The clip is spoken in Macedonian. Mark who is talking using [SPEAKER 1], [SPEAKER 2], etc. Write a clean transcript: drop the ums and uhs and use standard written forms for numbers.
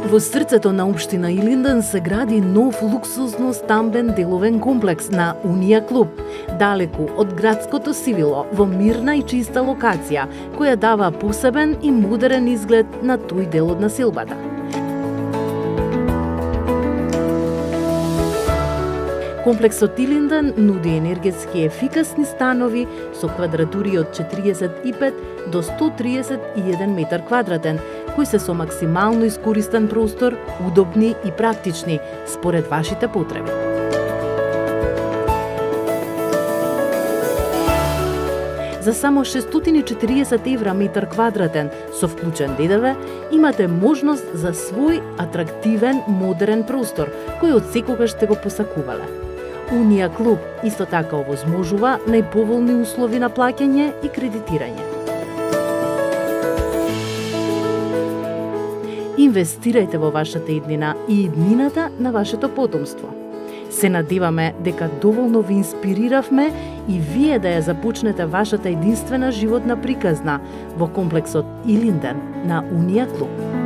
[SPEAKER 1] Во срцето на општина Илинден се гради нов луксузно стамбен деловен комплекс на Унија Клуб, далеку од градското сивило, во мирна и чиста локација, која дава посебен и модерен изглед на тој дел од населбата. Комплексот Илинден нуди енергетски ефикасни станови со квадратури од 45 до 131 метар квадратен, кои се со максимално искористен простор, удобни и практични, според вашите потреби. За само 640 евра метар квадратен, со вклучен ДДВ, имате можност за свој атрактивен, модерен простор, кој од секогаш сте го посакувале. Унија Клуб исто така овозможува најповолни услови на плаќање и кредитирање. Инвестирајте во вашата иднина и иднината на вашето потомство. Се надеваме дека доволно ви инспириравме и вие да ја започнете вашата единствена животна приказна во комплексот Илинден на Унија Клуб.